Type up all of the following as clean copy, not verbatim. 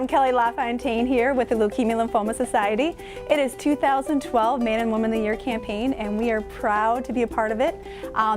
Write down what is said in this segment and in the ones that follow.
I'm Kelly LaFontaine here with the Leukemia Lymphoma Society. It is 2012 Man and Woman of the Year campaign, and we are proud to be a part of it.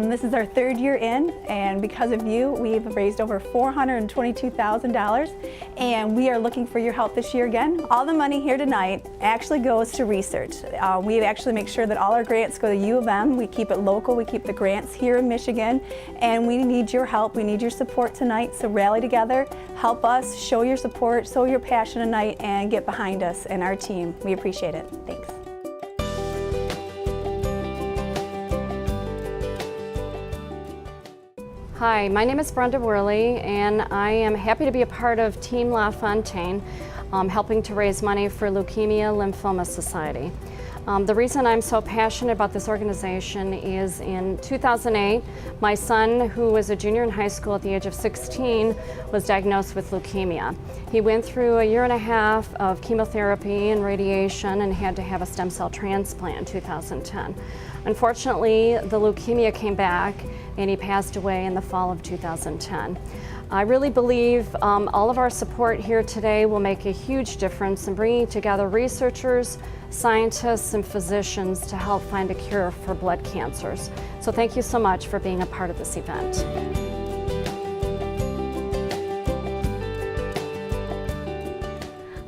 This is our third year in, and because of you, we've raised over $422,000, and we are looking for your help this year again. All the money here tonight actually goes to research. We actually make sure that all our grants go to U of M. We keep it local, we keep the grants here in Michigan, and we need your help, we need your support tonight, so rally together, help us, show your support, show your passion tonight, and get behind us and our team. We appreciate it. Thanks. Hi, my name is Brenda Worley, and I am happy to be a part of Team LaFontaine, helping to raise money for Leukemia Lymphoma Society. The reason I'm so passionate about this organization is in 2008, my son, who was a junior in high school at the age of 16, was diagnosed with leukemia. He went through 1.5 years of chemotherapy and radiation and had to have a stem cell transplant in 2010. Unfortunately, the leukemia came back and he passed away in the fall of 2010. I really believe all of our support here today will make a huge difference in bringing together researchers, scientists, and physicians to help find a cure for blood cancers. So thank you so much for being a part of this event.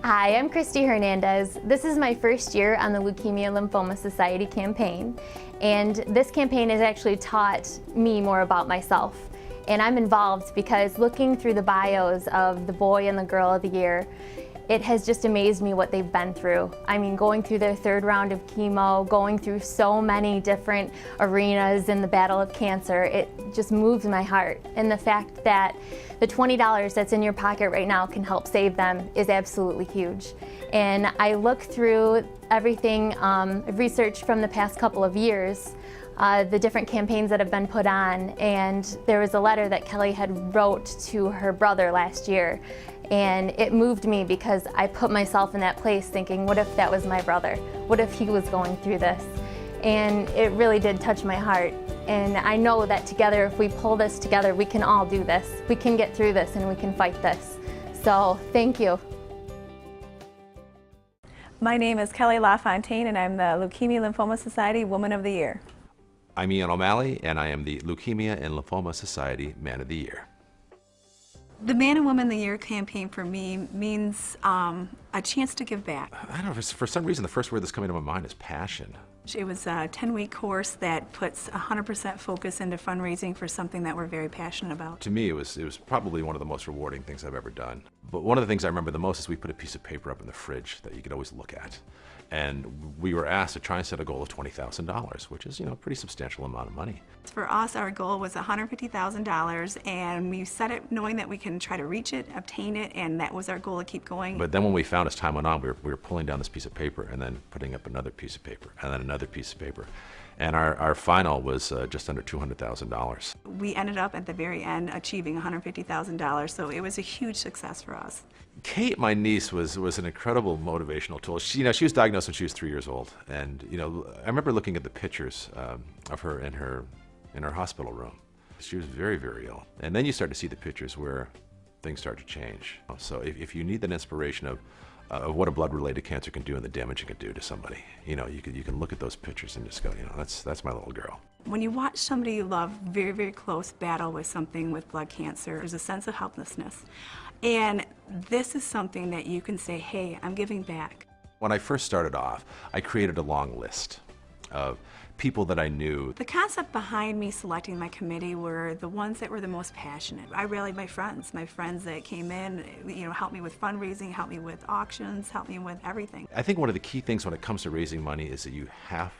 Hi, I'm Christy Hernandez. This is my first year on the Leukemia Lymphoma Society campaign, and this campaign has actually taught me more about myself. And I'm involved because looking through the bios of the boy and the girl of the year, it has just amazed me what they've been through. I mean, going through their third round of chemo, going through so many different arenas in the battle of cancer, it just moves my heart. And the fact that the $20 that's in your pocket right now can help save them is absolutely huge. And I look through everything, research from the past couple of years, the different campaigns that have been put on, and there was a letter that Kelly had wrote to her brother last year, and it moved me because I put myself in that place thinking, what if that was my brother? What if he was going through this? And it really did touch my heart, and I know that together, if we pull this together, we can all do this. We can get through this and we can fight this. So thank you. My name is Kelly LaFontaine, and I'm the Leukemia Lymphoma Society Woman of the Year. I'm Ian O'Malley, and I am the Leukemia and Lymphoma Society Man of the Year. The Man and Woman of the Year campaign for me means a chance to give back. I don't know, for some reason the first word that's coming to my mind is passion. It was a 10-week course that puts 100% focus into fundraising for something that we're very passionate about. To me, it was probably one of the most rewarding things I've ever done. But one of the things I remember the most is we put a piece of paper up in the fridge that you could always look at. And we were asked to try and set a goal of $20,000, which is, a pretty substantial amount of money. For us, our goal was $150,000, and we set it knowing that we can try to reach it, obtain it, and that was our goal to keep going. But then when we found as time went on, we were pulling down this piece of paper and then putting up another piece of paper and then another piece of paper. And our final was just under $200,000. We ended up at the very end achieving $150,000, so it was a huge success for us. Kate, my niece, was an incredible motivational tool. She was diagnosed when she was 3 years old, and I remember looking at the pictures of her in her hospital room. She was very, very ill, and then you start to see the pictures where things start to change. So if you need that inspiration of what a blood-related cancer can do and the damage it can do to somebody, you can look at those pictures and just go, that's my little girl. When you watch somebody you love very, very close battle with something with blood cancer, there's a sense of helplessness. And this is something that you can say, hey, I'm giving back. When I first started off, I created a long list of people that I knew. The concept behind me selecting my committee were the ones that were the most passionate. I rallied my friends that came in, helped me with fundraising, helped me with auctions, helped me with everything. I think one of the key things when it comes to raising money is that you have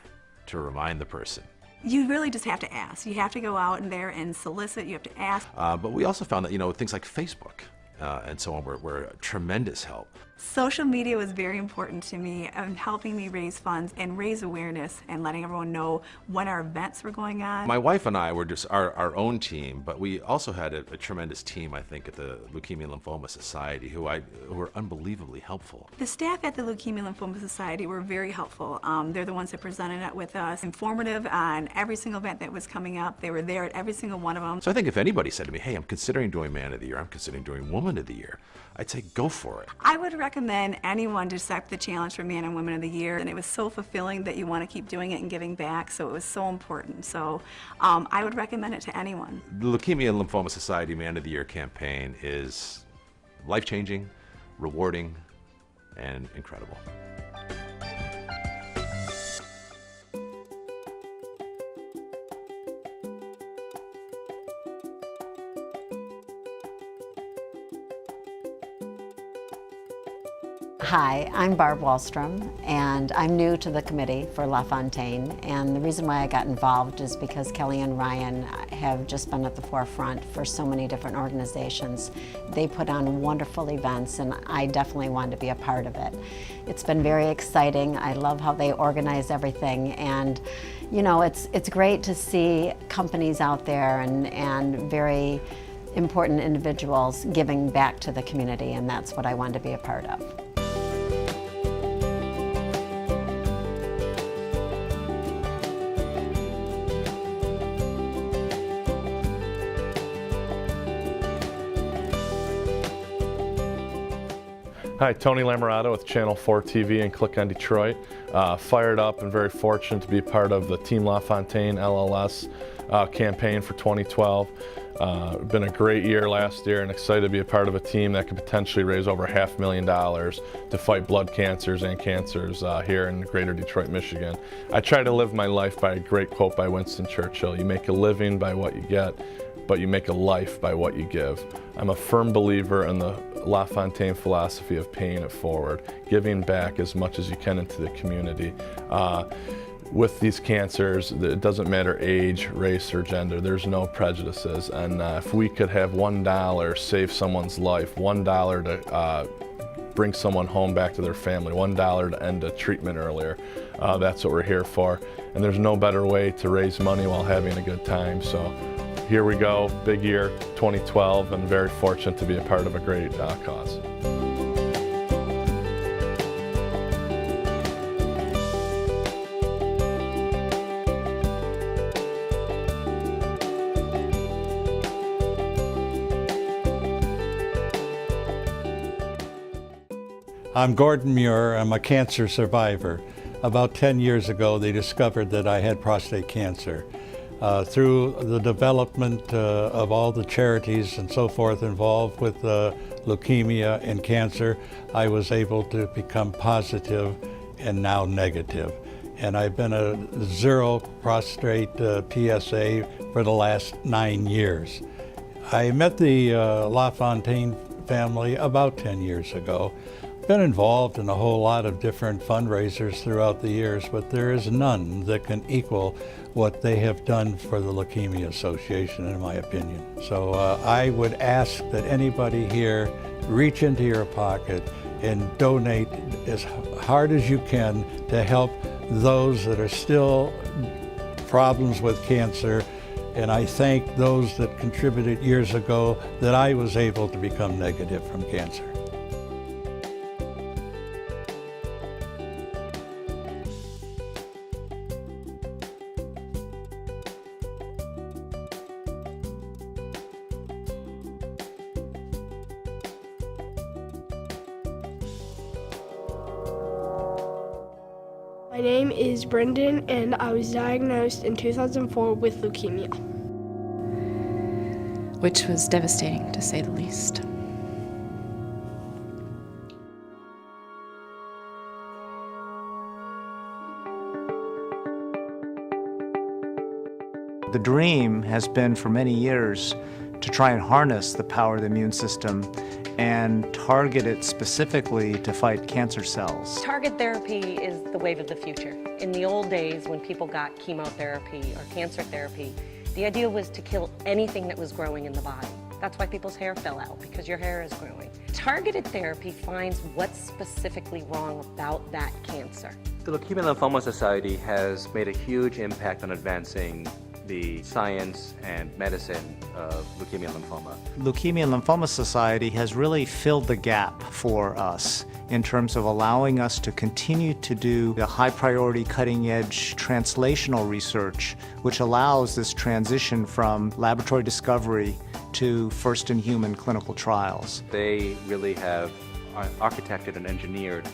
to remind the person. You really just have to ask. You have to go out in there and solicit, you have to ask. But we also found that, things like Facebook and so on were a tremendous help. Social media was very important to me in helping me raise funds and raise awareness and letting everyone know when our events were going on. My wife and I were just our own team, but we also had a tremendous team, I think, at the Leukemia Lymphoma Society who were unbelievably helpful. The staff at the Leukemia Lymphoma Society were very helpful. They're the ones that presented it with us, informative on every single event that was coming up. They were there at every single one of them. So I think if anybody said to me, hey, I'm considering doing Man of the Year, I'm considering doing Woman of the Year, I'd say go for it. I would recommend anyone to accept the challenge for Man and Woman of the Year, and it was so fulfilling that you want to keep doing it and giving back, so it was so important. So I would recommend it to anyone. The Leukemia Lymphoma Society Man of the Year campaign is life-changing, rewarding, and incredible. Hi, I'm Barb Wallstrom, and I'm new to the committee for LaFontaine, and the reason why I got involved is because Kelly and Ryan have just been at the forefront for so many different organizations. They put on wonderful events, and I definitely wanted to be a part of it. It's been very exciting. I love how they organize everything, and you know, it's great to see companies out there and very important individuals giving back to the community, and that's what I wanted to be a part of. Hi, Tony Lamorato with Channel 4 TV and Click on Detroit. Fired up and very fortunate to be part of the Team LaFontaine LLS campaign for 2012. Been a great year last year and excited to be a part of a team that could potentially raise over $500,000 to fight blood cancers and cancers here in greater Detroit, Michigan. I try to live my life by a great quote by Winston Churchill: you make a living by what you get, but you make a life by what you give. I'm a firm believer in the LaFontaine philosophy of paying it forward, giving back as much as you can into the community. With these cancers, it doesn't matter age, race, or gender. There's no prejudices. And if we could have $1 save someone's life, $1 to bring someone home back to their family, $1 to end a treatment earlier, that's what we're here for. And there's no better way to raise money while having a good time. So here we go, big year 2012, and very fortunate to be a part of a great cause. I'm Gordon Muir. I'm a cancer survivor. About 10 years ago, they discovered that I had prostate cancer. Through the development of all the charities and so forth involved with leukemia and cancer, I was able to become positive and now negative. And I've been a zero prostate PSA for the last 9 years. I met the LaFontaine family about 10 years ago. Been involved in a whole lot of different fundraisers throughout the years, but there is none that can equal what they have done for the Leukemia Association, in my opinion. So I would ask that anybody here reach into your pocket and donate as hard as you can to help those that are still problems with cancer. And I thank those that contributed years ago that I was able to become negative from cancer. My name is Brendan, and I was diagnosed in 2004 with leukemia. Which was devastating, to say the least. The dream has been for many years to try and harness the power of the immune system and target it specifically to fight cancer cells. Target therapy is the wave of the future. In the old days, when people got chemotherapy or cancer therapy, the idea was to kill anything that was growing in the body. That's why people's hair fell out, because your hair is growing. targeted therapy finds what's specifically wrong about that cancer. The Leukemia Lymphoma Society has made a huge impact on advancing the science and medicine of leukemia lymphoma. Leukemia Lymphoma Society has really filled the gap for us in terms of allowing us to continue to do the high priority, cutting edge translational research, which allows this transition from laboratory discovery to first in human clinical trials. They really have architected and engineered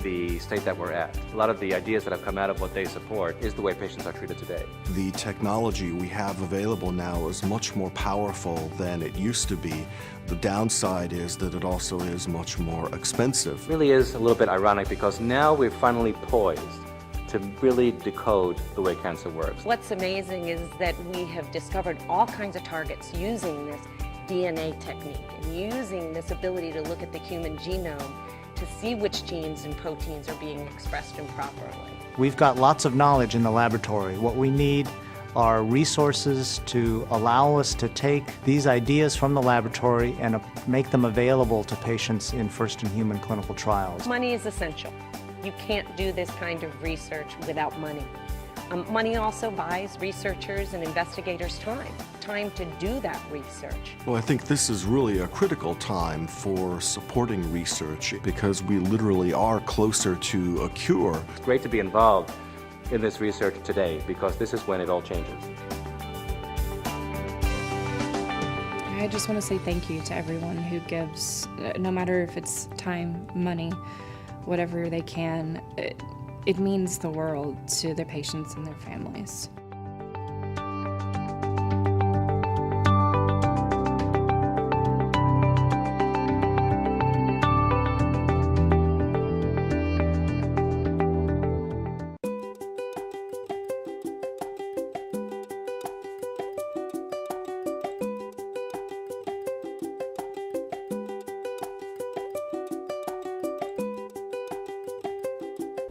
the state that we're at. A lot of the ideas that have come out of what they support is the way patients are treated today. The technology we have available now is much more powerful than it used to be. The downside is that it also is much more expensive. It really is a little bit ironic because now we're finally poised to really decode the way cancer works. What's amazing is that we have discovered all kinds of targets using this DNA technique and using this ability to look at the human genome to see which genes and proteins are being expressed improperly. We've got lots of knowledge in the laboratory. What we need are resources to allow us to take these ideas from the laboratory and make them available to patients in first-in-human clinical trials. Money is essential. You can't do this kind of research without money. Money also buys researchers and investigators time to do that research. Well, I think this is really a critical time for supporting research because we literally are closer to a cure. It's great to be involved in this research today because this is when it all changes. I just want to say thank you to everyone who gives, no matter if it's time, money, whatever they can. It means the world to their patients and their families.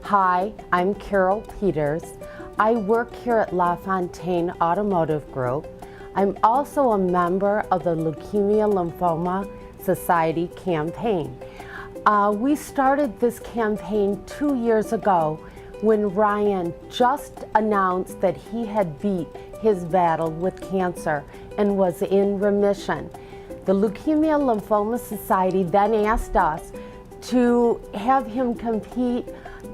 Hi, I'm Carol Peters. I work here at LaFontaine Automotive Group. I'm also a member of the Leukemia Lymphoma Society campaign. We started this campaign 2 years ago when Ryan just announced that he had beat his battle with cancer and was in remission. The Leukemia Lymphoma Society then asked us to have him compete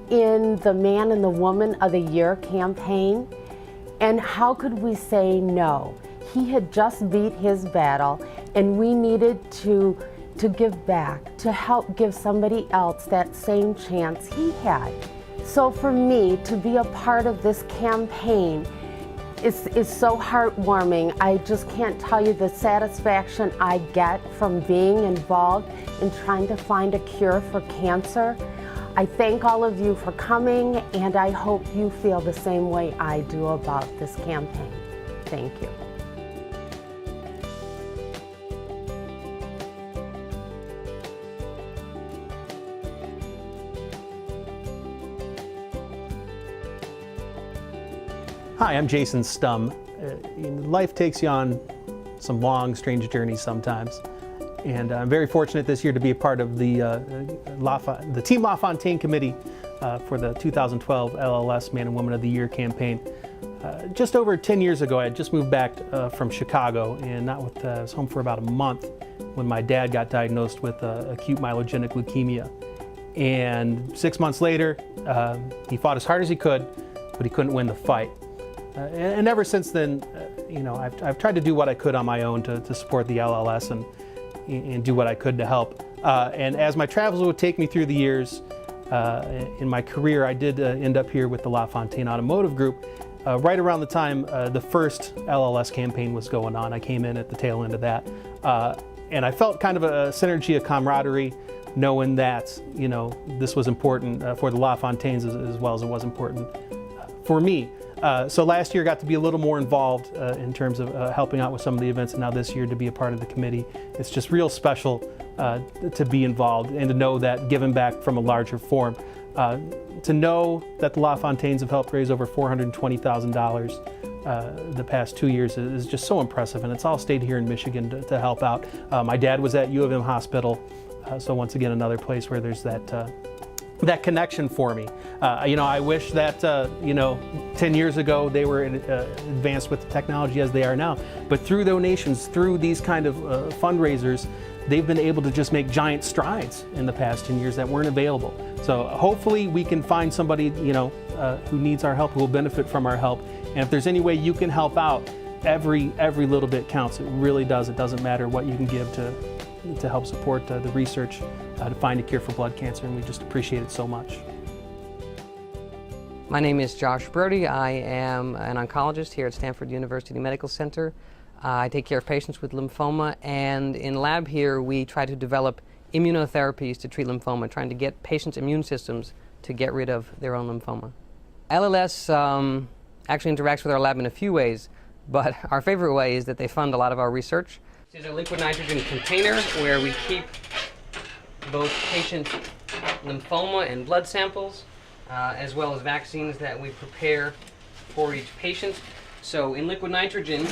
in the Man and the Woman of the Year campaign, and how could we say no? He had just beat his battle and we needed to give back, to help give somebody else that same chance he had. So for me to be a part of this campaign is so heartwarming. I just can't tell you the satisfaction I get from being involved in trying to find a cure for cancer. I thank all of you for coming, and I hope you feel the same way I do about this campaign. Thank you. Hi, I'm Jason Stum. Life takes you on some long, strange journeys sometimes. And I'm very fortunate this year to be a part of the Team LaFontaine committee for the 2012 LLS Man and Woman of the Year campaign. Just over 10 years ago, I had just moved back from Chicago, and I was home for about a month when my dad got diagnosed with acute myelogenous leukemia. And 6 months later, he fought as hard as he could, but he couldn't win the fight. And ever since then, I've tried to do what I could on my own to support the LLS and do what I could to help. And as my travels would take me through the years in my career, I did end up here with the LaFontaine Automotive Group. Right around the time the first LLS campaign was going on, I came in at the tail end of that. And I felt kind of a synergy, a camaraderie, knowing that this was important for the LaFontaines as well as it was important for me. So last year I got to be a little more involved in terms of helping out with some of the events, and now this year to be a part of the committee. It's just real special to be involved and to know that giving back from a larger form. To know that the LaFontaines have helped raise over $420,000 the past 2 years is just so impressive, and it's all stayed here in Michigan to help out. My dad was at U of M Hospital So once again, another place where there's that connection for me. I wish that 10 years ago they were advanced with the technology as they are now. But through donations, through these kind of fundraisers, they've been able to just make giant strides in the past 10 years that weren't available. So hopefully we can find somebody who needs our help, who will benefit from our help. And if there's any way you can help out, every little bit counts. It really does. It doesn't matter what you can give to help support the research to find a cure for blood cancer, and we just appreciate it so much. My name is Josh Brody. I am an oncologist here at Stanford University Medical Center. I take care of patients with lymphoma, and in lab here we try to develop immunotherapies to treat lymphoma, trying to get patients' immune systems to get rid of their own lymphoma. LLS actually interacts with our lab in a few ways, but our favorite way is that they fund a lot of our research. This is a liquid nitrogen container where we keep both patient lymphoma and blood samples, as well as vaccines that we prepare for each patient. So in liquid nitrogen,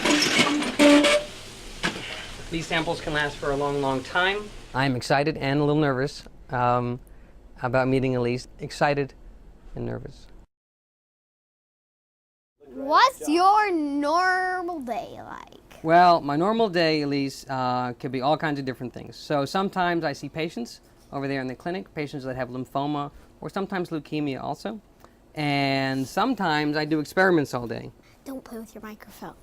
these samples can last for a long, long time. I'm excited and a little nervous about meeting Elise. Excited and nervous. What's your normal day like? Well, my normal day, Elise, could be all kinds of different things. So sometimes I see patients over there in the clinic, patients that have lymphoma, or sometimes leukemia also. And sometimes I do experiments all day. Don't play with your microphone.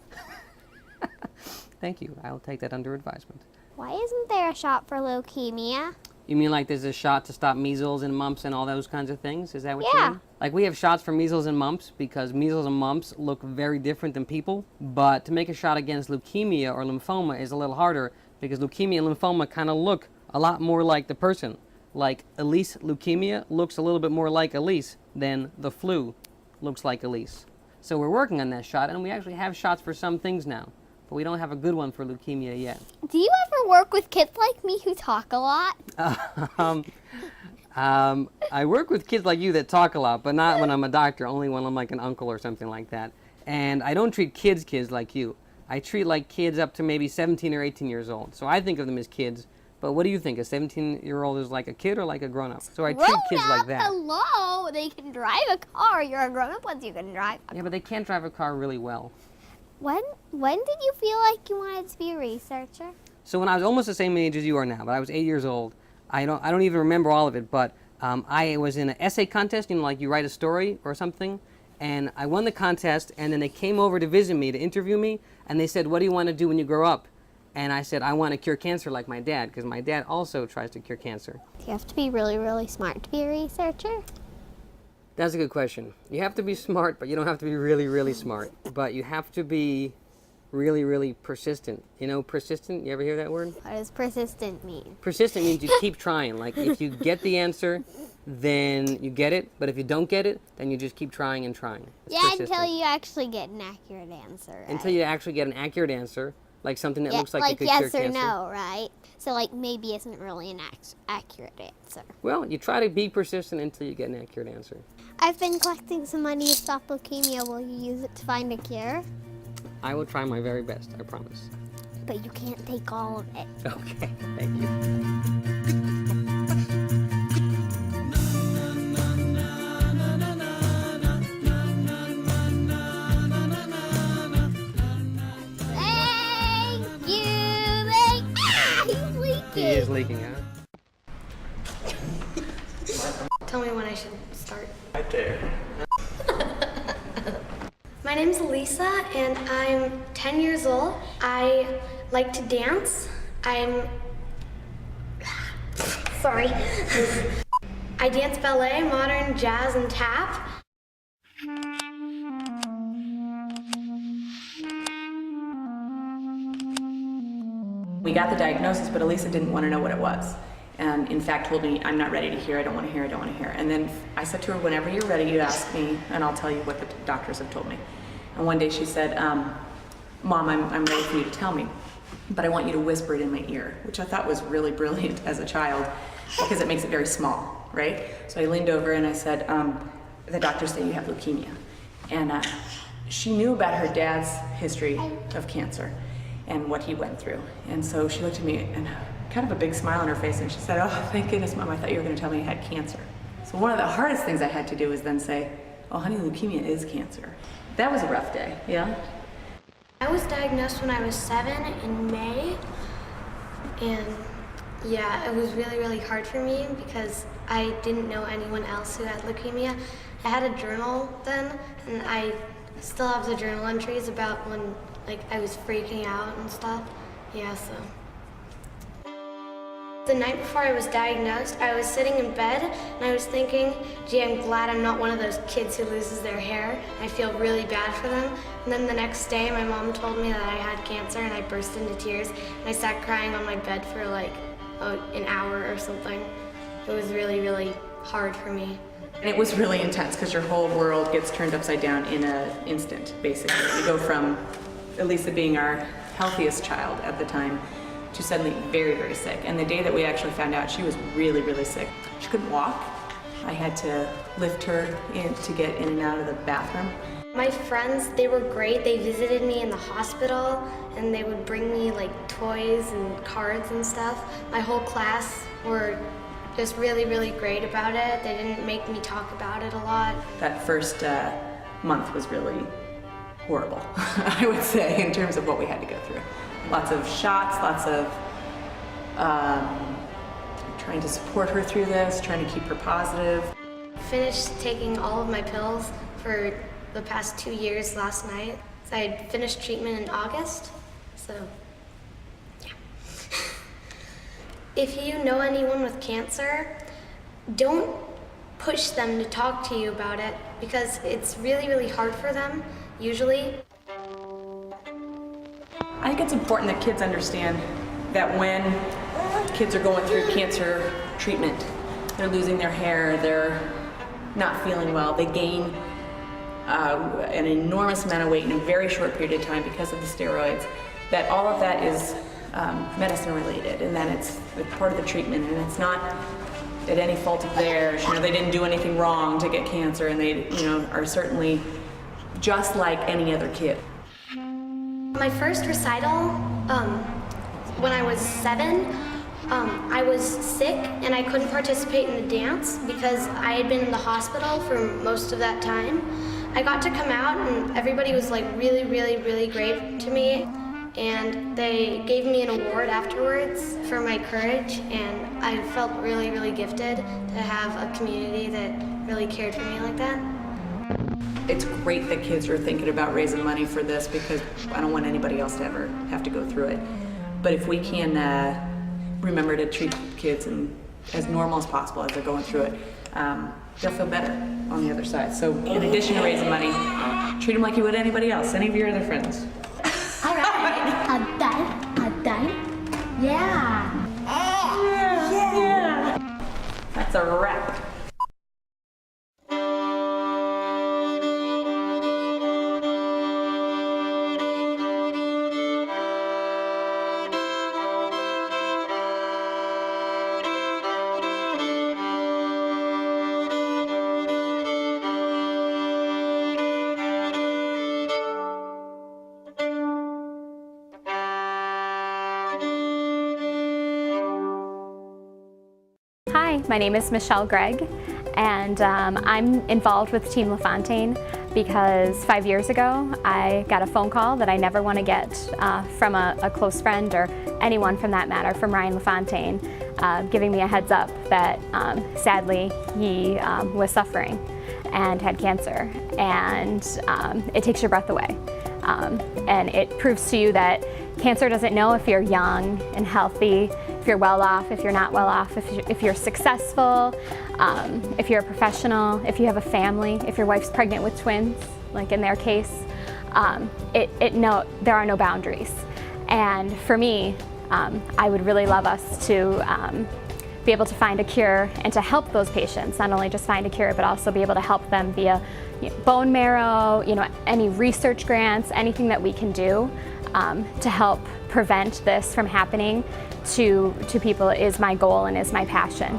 Thank you. I'll take that under advisement. Why isn't there a shot for leukemia? You mean like there's a shot to stop measles and mumps and all those kinds of things? Is that what you Yeah. mean? Like we have shots for measles and mumps because measles and mumps look very different than people. But to make a shot against leukemia or lymphoma is a little harder because leukemia and lymphoma kind of look a lot more like the person. Like Elise leukemia looks a little bit more like Elise than the flu looks like Elise. So we're working on that shot, and we actually have shots for some things now. But we don't have a good one for leukemia yet. Do you ever work with kids like me who talk a lot? I work with kids like you that talk a lot, but not when I'm a doctor, only when I'm like an uncle or something like that. And I don't treat kids like you. I treat like kids up to maybe 17 or 18 years old. So I think of them as kids. But what do you think? A 17-year-old is like a kid or like a grown-up? So I treat kids like that. Hello, they can drive a car. You're a grown-up once you can drive. Yeah, but they can't drive a car really well. When did you feel like you wanted to be a researcher? So when I was almost the same age as you are now, but I was 8 years old. I don't even remember all of it, but I was in an essay contest, like you write a story or something, and I won the contest, and then they came over to visit me, to interview me, and they said, what do you want to do when you grow up? And I said, I want to cure cancer like my dad, because my dad also tries to cure cancer. Do you have to be really, really smart to be a researcher? That's a good question. You have to be smart, but you don't have to be really, really smart. But you have to be really, really persistent. You know, persistent, you ever hear that word? What does persistent mean? Persistent means you keep trying. Like, if you get the answer, then you get it. But if you don't get it, then you just keep trying and trying. It's persistent. Until you actually get an accurate answer, right? Until you actually get an accurate answer, like something that looks like it could yes cure cancer. or no, right? So like maybe isn't really an accurate answer. Well, you try to be persistent until you get an accurate answer. I've been collecting some money to stop leukemia. Will you use it to find a cure? I will try my very best, I promise. But you can't take all of it. Okay, thank you. He is leaking, huh? Tell me when I should start. Right there. My name's Lisa, and I'm 10 years old. I like to dance. Sorry. I dance ballet, modern, jazz, and tap. We got the diagnosis, but Elisa didn't want to know what it was. And in fact told me, I'm not ready to hear, I don't want to hear, I don't want to hear. And then I said to her, whenever you're ready, you ask me, and I'll tell you what the doctors have told me. And one day she said, Mom, I'm ready for you to tell me, but I want you to whisper it in my ear, which I thought was really brilliant as a child, because it makes it very small, right? So I leaned over and I said, the doctors say you have leukemia. And she knew about her dad's history of cancer and what he went through. And so she looked at me and kind of a big smile on her face, and she said, "Oh, thank goodness, Mom, I thought you were going to tell me I had cancer." So one of the hardest things I had to do was then say, "Oh, honey, leukemia is cancer." That was a rough day, yeah? I was diagnosed when I was 7 in May, and yeah, it was really, really hard for me because I didn't know anyone else who had leukemia. I had a journal then, and I still have the journal entries about when I was freaking out and stuff. Yeah, so. The night before I was diagnosed, I was sitting in bed and I was thinking, gee, I'm glad I'm not one of those kids who loses their hair. I feel really bad for them. And then the next day, my mom told me that I had cancer and I burst into tears. And I sat crying on my bed for an hour or something. It was really, really hard for me. And it was really intense because your whole world gets turned upside down in an instant, basically. You go from Elisa being our healthiest child at the time to suddenly very, very sick. And the day that we actually found out, she was really, really sick. She couldn't walk. I had to lift her in to get in and out of the bathroom. My friends, they were great. They visited me in the hospital and they would bring me toys and cards and stuff. My whole class were just really, really great about it. They didn't make me talk about it a lot. That first month was really horrible, I would say, in terms of what we had to go through. Lots of shots, lots of trying to support her through this, trying to keep her positive. Finished taking all of my pills for the past 2 years last night. So I had finished treatment in August, so yeah. If you know anyone with cancer, don't push them to talk to you about it because it's really, really hard for them, usually. I think it's important that kids understand that when kids are going through cancer treatment, they're losing their hair, they're not feeling well, they gain an enormous amount of weight in a very short period of time because of the steroids, that all of that is medicine related and that it's part of the treatment and it's not at any fault of theirs. They didn't do anything wrong to get cancer and they are certainly just like any other kid. My first recital, when I was 7, I was sick and I couldn't participate in the dance because I had been in the hospital for most of that time. I got to come out and everybody was really, really, really great to me. And they gave me an award afterwards for my courage, and I felt really, really gifted to have a community that really cared for me like that. It's great that kids are thinking about raising money for this because I don't want anybody else to ever have to go through it. But if we can remember to treat kids as normal as possible as they're going through it, they'll feel better on the other side. So in addition to raising money, treat them like you would anybody else, any of your other friends. All right, a dime, yeah. Yeah. That's a wrap. Hi, my name is Michelle Gregg, and I'm involved with Team LaFontaine because 5 years ago I got a phone call that I never want to get from a close friend or anyone from that matter, from Ryan LaFontaine, giving me a heads up that sadly he was suffering and had cancer, and it takes your breath away. And it proves to you that cancer doesn't know if you're young and healthy, if you're well off, if you're not well off, if you're successful, if you're a professional, if you have a family, if your wife's pregnant with twins, like in their case. There are no boundaries. And for me, I would really love us to be able to find a cure and to help those patients, not only just find a cure, but also be able to help them via bone marrow, any research grants, anything that we can do to help prevent this from happening to people is my goal and is my passion.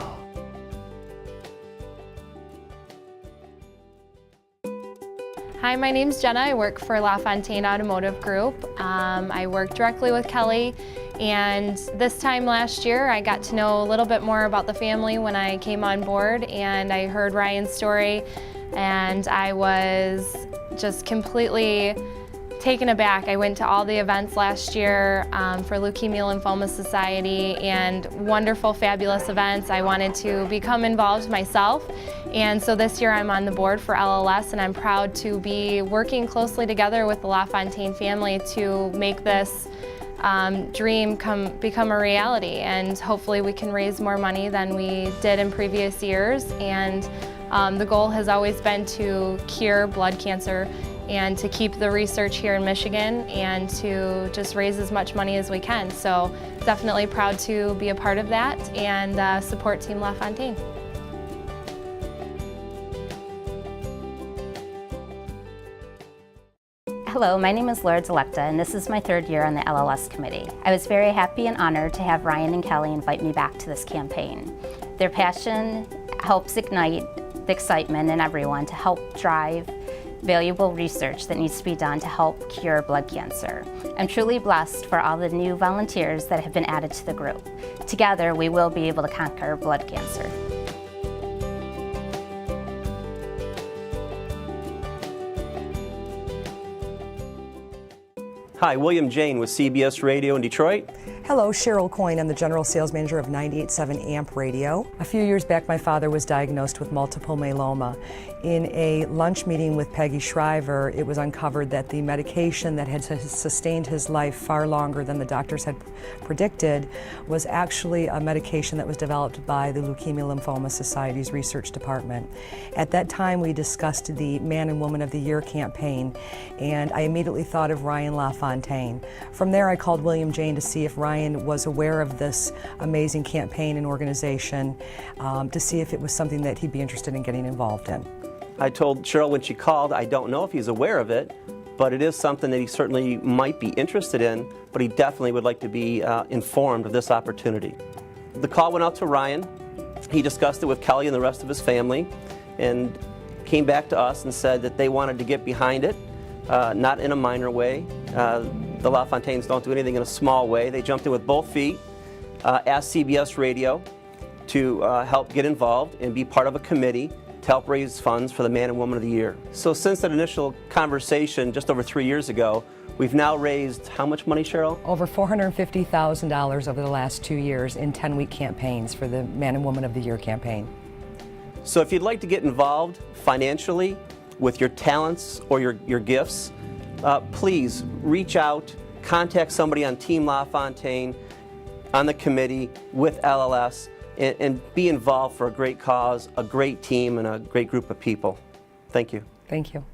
Hi, my name's Jenna. I work for LaFontaine Automotive Group. I work directly with Kelly, and this time last year I got to know a little bit more about the family when I came on board, and I heard Ryan's story, and I was just completely taken aback. I went to all the events last year for Leukemia Lymphoma Society, and wonderful, fabulous events. I wanted to become involved myself, and so this year I'm on the board for LLS, and I'm proud to be working closely together with the LaFontaine family to make this dream become a reality, and hopefully we can raise more money than we did in previous years. And the goal has always been to cure blood cancer and to keep the research here in Michigan and to just raise as much money as we can. So definitely proud to be a part of that and support Team LaFontaine. Hello, my name is Laura Delecta, and this is my third year on the LLS committee. I was very happy and honored to have Ryan and Kelly invite me back to this campaign. Their passion helps ignite the excitement in everyone to help drive valuable research that needs to be done to help cure blood cancer. I'm truly blessed for all the new volunteers that have been added to the group. Together, we will be able to conquer blood cancer. Hi, William Jane with CBS Radio in Detroit. Hello, Cheryl Coyne. I'm the General Sales Manager of 98.7 AMP Radio. A few years back, my father was diagnosed with multiple myeloma. In a lunch meeting with Peggy Shriver, it was uncovered that the medication that had sustained his life far longer than the doctors had predicted was actually a medication that was developed by the Leukemia Lymphoma Society's research department. At that time, we discussed the Man and Woman of the Year campaign, and I immediately thought of Ryan LaFontaine. From there, I called William Jane to see if Ryan was aware of this amazing campaign and organization, to see if it was something that he'd be interested in getting involved in. I told Cheryl when she called, I don't know if he's aware of it, but it is something that he certainly might be interested in, but he definitely would like to be informed of this opportunity. The call went out to Ryan. He discussed it with Kelly and the rest of his family and came back to us and said that they wanted to get behind it, not in a minor way. The LaFontaines don't do anything in a small way. They jumped in with both feet, asked CBS Radio to help get involved and be part of a committee to help raise funds for the Man and Woman of the Year. So since that initial conversation just over 3 years ago, we've now raised how much money, Cheryl? Over $450,000 over the last 2 years in 10-week campaigns for the Man and Woman of the Year campaign. So if you'd like to get involved financially with your talents or your gifts, please reach out, contact somebody on Team LaFontaine, on the committee, with LLS, and be involved for a great cause, a great team, and a great group of people. Thank you. Thank you.